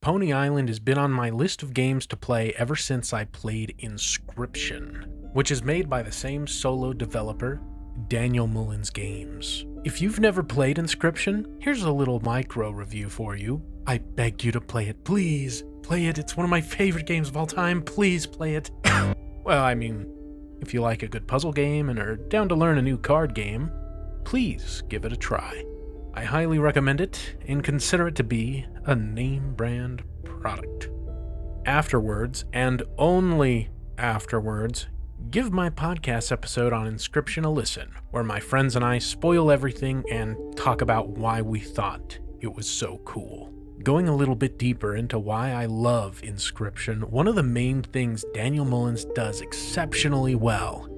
Pony Island has been on my list of games to play ever since I played Inscryption, which is made by the same solo developer, Daniel Mullins Games. If you've never played Inscryption, here's a little micro review for you. I beg you to play it, please. Play it, it's one of my favorite games of all time, please play it. Well, I mean, if you like a good puzzle game and are down to learn a new card game, please give it a try. I highly recommend it and consider it to be a name brand product. Afterwards, and only afterwards, give my podcast episode on Inscryption a listen, where my friends and I spoil everything and talk about why we thought it was so cool. Going a little bit deeper into why I love Inscryption, one of the main things Daniel Mullins does exceptionally well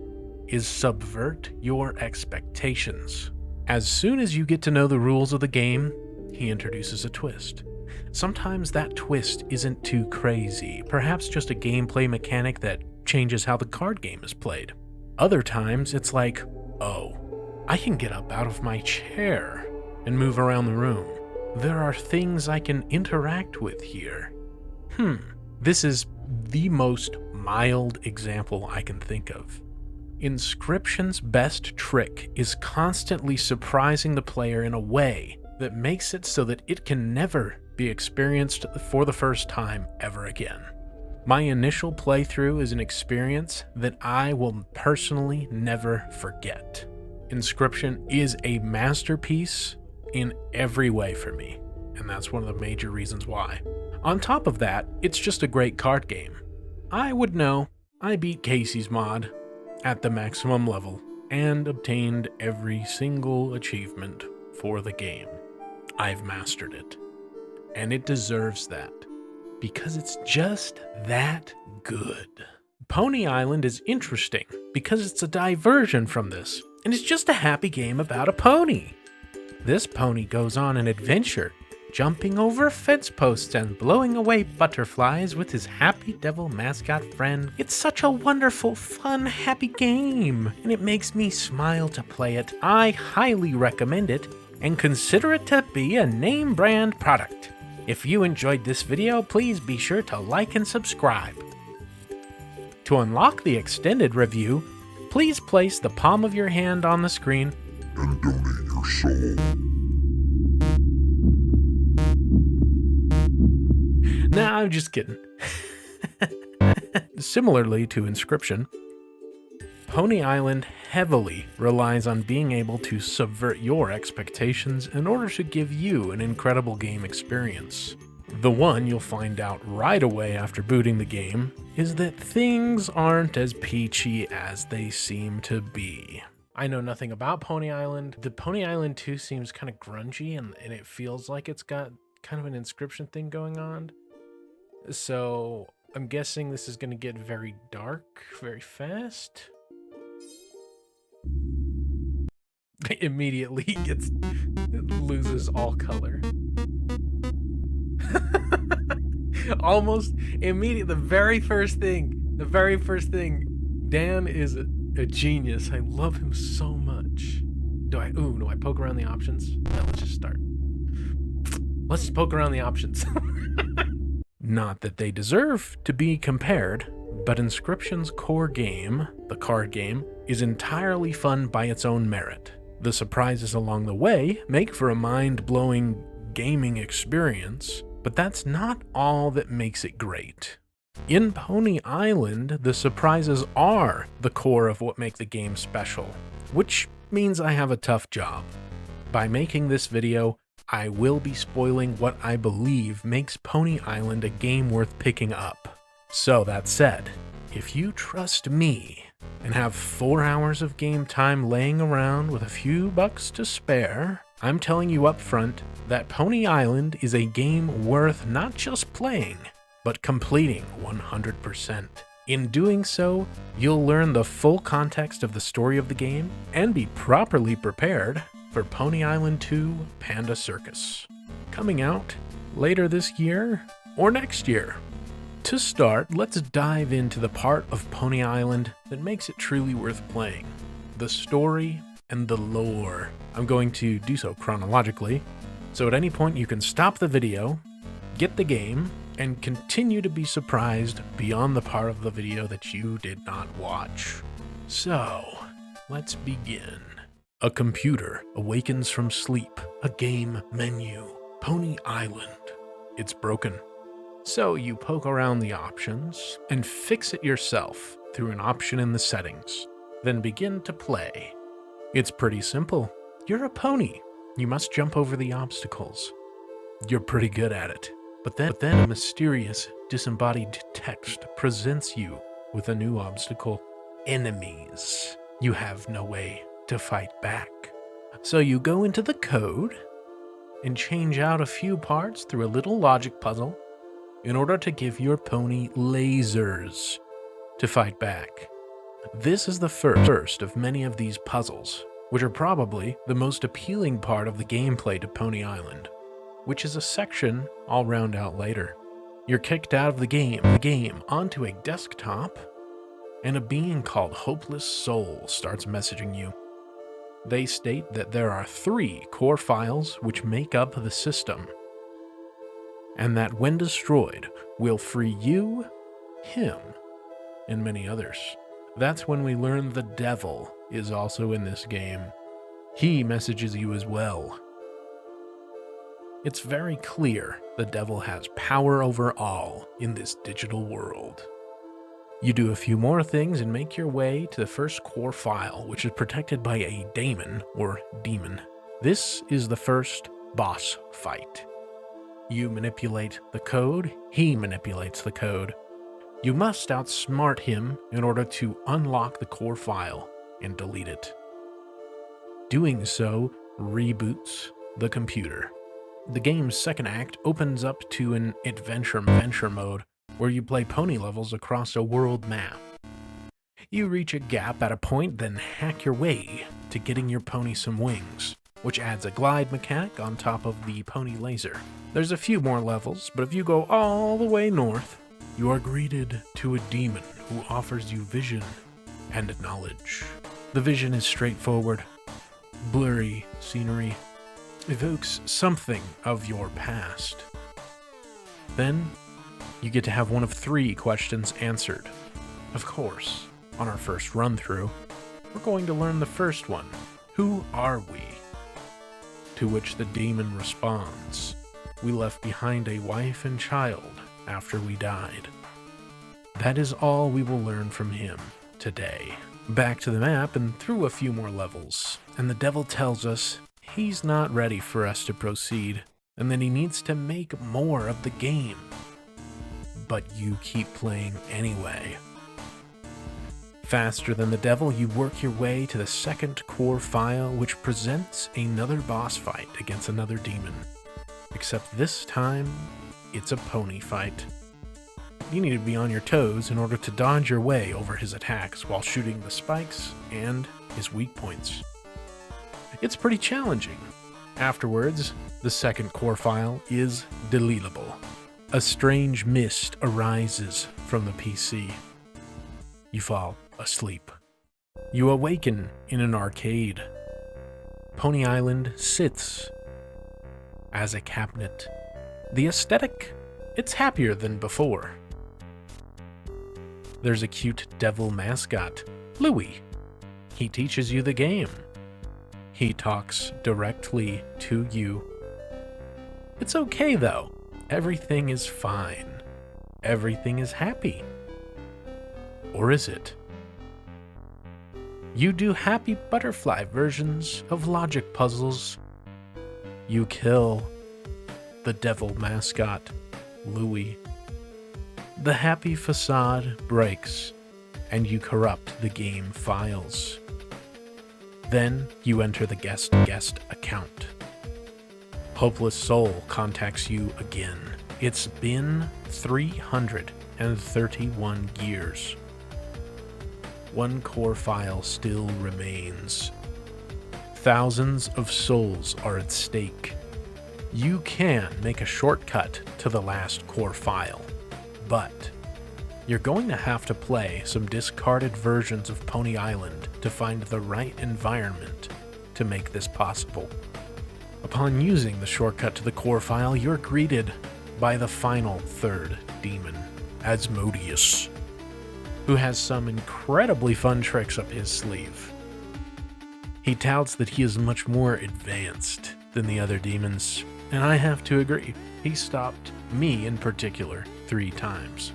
is subvert your expectations. As soon as you get to know the rules of the game, he introduces a twist. Sometimes that twist isn't too crazy, perhaps just a gameplay mechanic that changes how the card game is played. Other times it's like, oh, I can get up out of my chair and move around the room. There are things I can interact with here. This is the most mild example I can think of. Inscryption's best trick is constantly surprising the player in a way that makes it so that it can never be experienced for the first time ever again. My initial playthrough is an experience that I will personally never forget. Inscryption is a masterpiece in every way for me, and that's one of the major reasons why. On top of that, it's just a great card game. I would know I beat Casey's mod at the maximum level and obtained every single achievement for the game. I've mastered it, and it deserves that because it's just that good. Pony Island is interesting because it's a diversion from this, and it's just a happy game about a pony. This pony goes on an adventure, jumping over fence posts and blowing away butterflies with his happy devil mascot friend. It's such a wonderful, fun, happy game, and it makes me smile to play it. I highly recommend it and consider it to be a name brand product. If you enjoyed this video, please be sure to like and subscribe. To unlock the extended review, please place the palm of your hand on the screen and donate your soul. Nah, I'm just kidding. Similarly to Inscryption, Pony Island heavily relies on being able to subvert your expectations in order to give you an incredible game experience. The one you'll find out right away after booting the game is that things aren't as peachy as they seem to be. I know nothing about Pony Island. The Pony Island 2 seems kind of grungy and it feels like it's got kind of an Inscryption thing going on. So I'm guessing this is going to get very dark very fast. Immediately it loses all color. Almost immediately, the very first thing, Dan is a genius. I love him so much. Do I poke around the options? No, let's just start. Let's just poke around the options. Not that they deserve to be compared, but Inscryption's core game, the card game, is entirely fun by its own merit. The surprises along the way make for a mind-blowing gaming experience, but that's not all that makes it great. In Pony Island, the surprises are the core of what make the game special, which means I have a tough job. By making this video, I will be spoiling what I believe makes Pony Island a game worth picking up. So that said, if you trust me and have 4 hours of game time laying around with a few bucks to spare, I'm telling you up front that Pony Island is a game worth not just playing, but completing 100%. In doing so, you'll learn the full context of the story of the game and be properly prepared for Pony Island 2 Panda Circus, coming out later this year or next year. To start, let's dive into the part of Pony Island that makes it truly worth playing: the story and the lore. I'm going to do so chronologically, so at any point you can stop the video, get the game, and continue to be surprised beyond the part of the video that you did not watch. So, let's begin. A computer awakens from sleep. A game menu. Pony Island. It's broken. So you poke around the options and fix it yourself through an option in the settings. Then begin to play. It's pretty simple. You're a pony. You must jump over the obstacles. You're pretty good at it. But then a mysterious, disembodied text presents you with a new obstacle. Enemies. You have no way to fight back. So you go into the code and change out a few parts through a little logic puzzle in order to give your pony lasers to fight back. This is the first of many of these puzzles, which are probably the most appealing part of the gameplay to Pony Island, which is a section I'll round out later. You're kicked out of the game onto a desktop, and a being called Hopeless Soul starts messaging you. They state that there are 3 core files which make up the system, and that when destroyed will free you, him, and many others. That's when we learn the devil is also in this game. He messages you as well. It's very clear the devil has power over all in this digital world. You do a few more things and make your way to the first core file, which is protected by a daemon or demon. This is the first boss fight. You manipulate the code, he manipulates the code. You must outsmart him in order to unlock the core file and delete it. Doing so reboots the computer. The game's second act opens up to an adventure mode where you play pony levels across a world map. You reach a gap at a point, then hack your way to getting your pony some wings, which adds a glide mechanic on top of the pony laser. There's a few more levels, but if you go all the way north, you are greeted to a demon who offers you vision and knowledge. The vision is straightforward. Blurry scenery evokes something of your past. Then, you get to have one of 3 questions answered. Of course, on our first run-through, we're going to learn the first one. Who are we? To which the demon responds, we left behind a wife and child after we died. That is all we will learn from him today. Back to the map and through a few more levels, and the devil tells us he's not ready for us to proceed, and that he needs to make more of the game. But you keep playing anyway. Faster than the devil, you work your way to the second core file, which presents another boss fight against another demon. Except this time, it's a pony fight. You need to be on your toes in order to dodge your way over his attacks while shooting the spikes and his weak points. It's pretty challenging. Afterwards, the second core file is deletable. A strange mist arises from the PC. You fall asleep. You awaken in an arcade. Pony Island sits as a cabinet. The aesthetic, it's happier than before. There's a cute devil mascot, Louie. He teaches you the game. He talks directly to you. It's okay though. Everything is fine. Everything is happy. Or is it? You do happy butterfly versions of logic puzzles. You kill the devil mascot, Louie. The happy facade breaks, and you corrupt the game files. Then you enter the guest account. Hopeless Soul contacts you again. It's been 331 years. One core file still remains. Thousands of souls are at stake. You can make a shortcut to the last core file, but you're going to have to play some discarded versions of Pony Island to find the right environment to make this possible. Upon using the shortcut to the core file, you're greeted by the final third demon, Asmodeus, who has some incredibly fun tricks up his sleeve. He touts that he is much more advanced than the other demons, and I have to agree. He stopped me in particular 3 times.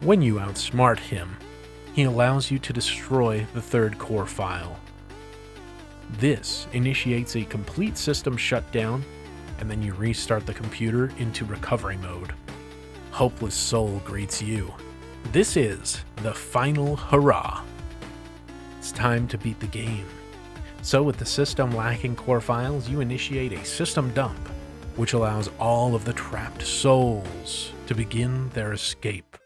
When you outsmart him, he allows you to destroy the third core file. This initiates a complete system shutdown, and then you restart the computer into recovery mode. Hopeless Soul greets you. This is the final hurrah. It's time to beat the game. So with the system lacking core files, you initiate a system dump, which allows all of the trapped souls to begin their escape.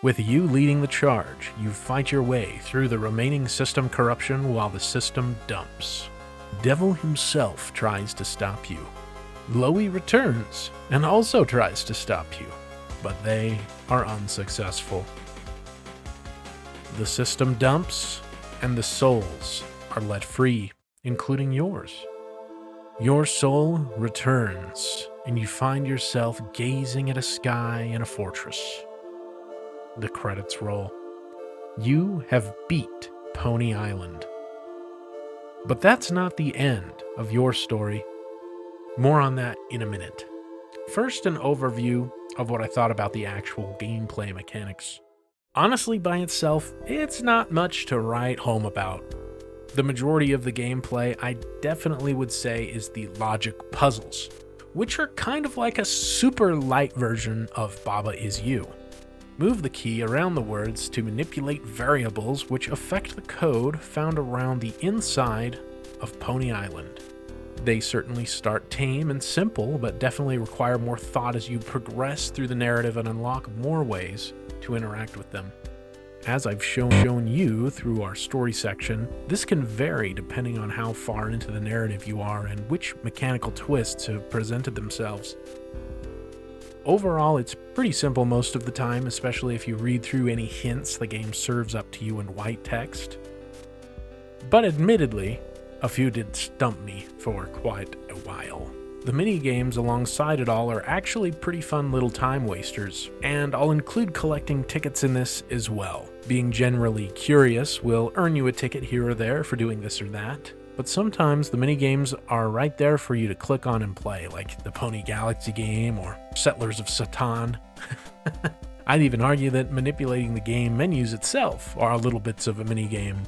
With you leading the charge, you fight your way through the remaining system corruption while the system dumps. Devil himself tries to stop you. Loey returns and also tries to stop you, but they are unsuccessful. The system dumps, and the souls are let free, including yours. Your soul returns, and you find yourself gazing at a sky in a fortress. The credits roll. You have beat Pony Island. But that's not the end of your story. More on that in a minute. First, an overview of what I thought about the actual gameplay mechanics. Honestly, by itself, it's not much to write home about. The majority of the gameplay, I definitely would say, is the logic puzzles, which are kind of like a super light version of Baba Is You. Move the key around the words to manipulate variables which affect the code found around the inside of Pony Island. They certainly start tame and simple, but definitely require more thought as you progress through the narrative and unlock more ways to interact with them. As I've shown you through our story section, this can vary depending on how far into the narrative you are and which mechanical twists have presented themselves. Overall, it's pretty simple most of the time, especially if you read through any hints the game serves up to you in white text. But admittedly, a few did stump me for quite a while. The mini-games alongside it all are actually pretty fun little time wasters, and I'll include collecting tickets in this as well. Being generally curious will earn you a ticket here or there for doing this or that, but sometimes the mini-games are right there for you to click on and play, like the Pony Galaxy game or Settlers of Satan. I'd even argue that manipulating the game menus itself are little bits of a mini-game.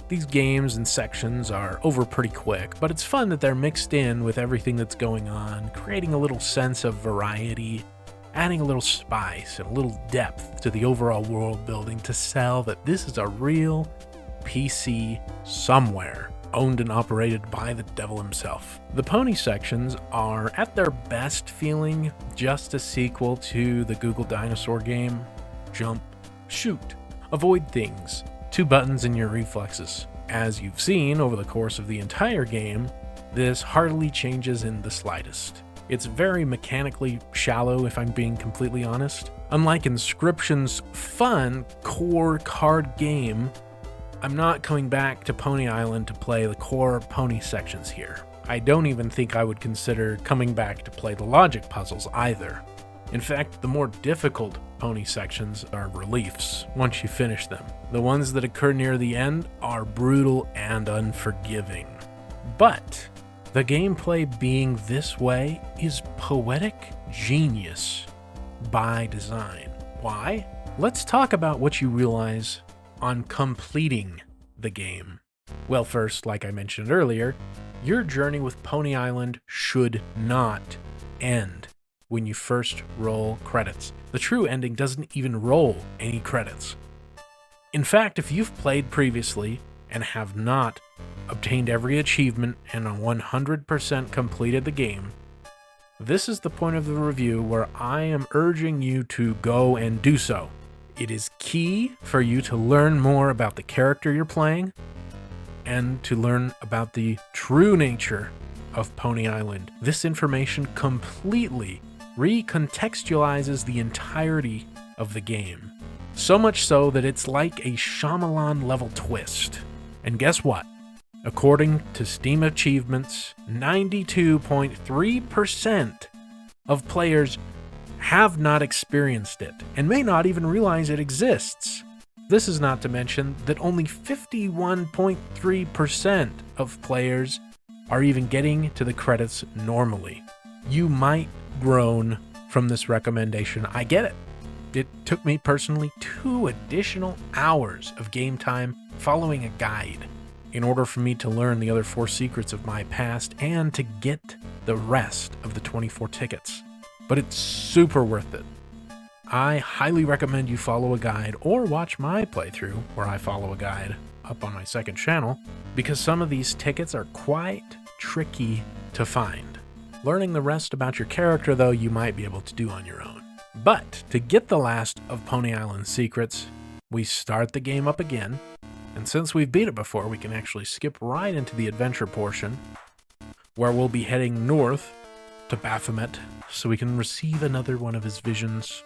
These games and sections are over pretty quick, but it's fun that they're mixed in with everything that's going on, creating a little sense of variety, adding a little spice and a little depth to the overall world building to sell that this is a real PC somewhere, owned and operated by the devil himself. The pony sections are at their best feeling just a sequel to the Google Dinosaur game. Jump, shoot, avoid things, 2 buttons in your reflexes. As you've seen over the course of the entire game, this hardly changes in the slightest. It's very mechanically shallow, if I'm being completely honest. Unlike Inscryption's fun core card game, I'm not coming back to Pony Island to play the core pony sections here. I don't even think I would consider coming back to play the logic puzzles either. In fact, the more difficult pony sections are reliefs once you finish them. The ones that occur near the end are brutal and unforgiving. But the gameplay being this way is poetic genius by design. Why? Let's talk about what you realize on completing the game. Well, first, like I mentioned earlier, your journey with Pony Island should not end when you first roll credits. The true ending doesn't even roll any credits. In fact, if you've played previously and have not obtained every achievement and 100% completed the game, this is the point of the review where I am urging you to go and do so. It is key for you to learn more about the character you're playing and to learn about the true nature of Pony Island. This information completely recontextualizes the entirety of the game. So much so that it's like a Shyamalan level twist. And guess what? According to Steam achievements, 92.3% of players have not experienced it and may not even realize it exists. This is not to mention that only 51.3% of players are even getting to the credits normally. You might groan from this recommendation. I get it. It took me personally 2 additional hours of game time following a guide in order for me to learn the other 4 secrets of my past and to get the rest of the 24 tickets. But it's super worth it. I highly recommend you follow a guide or watch my playthrough where I follow a guide up on my second channel, because some of these tickets are quite tricky to find. Learning the rest about your character, though, you might be able to do on your own. But to get the last of Pony Island's secrets, we start the game up again, and since we've beat it before, we can actually skip right into the adventure portion, where we'll be heading north to Baphomet so we can receive another one of his visions.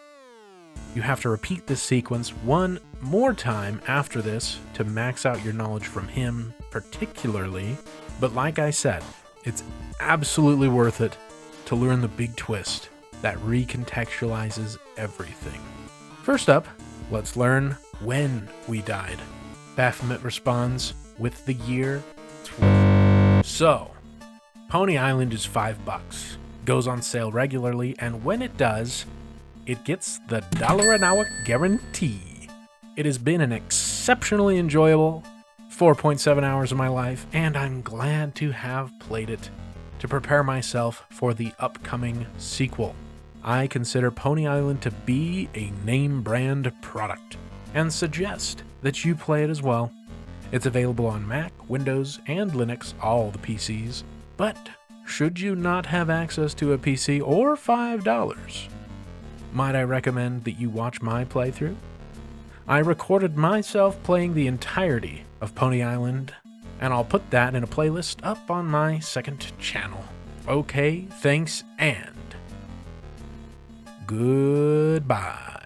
You have to repeat this sequence one more time after this to max out your knowledge from him particularly, but like I said, it's absolutely worth it to learn the big twist that recontextualizes everything. First up, let's learn when we died. Baphomet responds with the year 12. So, Pony Island is $5, goes on sale regularly, and when it does, it gets the $1 an hour guarantee. It has been an exceptionally enjoyable 4.7 hours of my life, and I'm glad to have played it to prepare myself for the upcoming sequel. I consider Pony Island to be a name brand product and suggest that you play it as well. It's available on Mac, Windows, and Linux, all the PCs, but should you not have access to a PC or $5, might I recommend that you watch my playthrough? I recorded myself playing the entirety of Pony Island, and I'll put that in a playlist up on my second channel. Okay, thanks, and goodbye.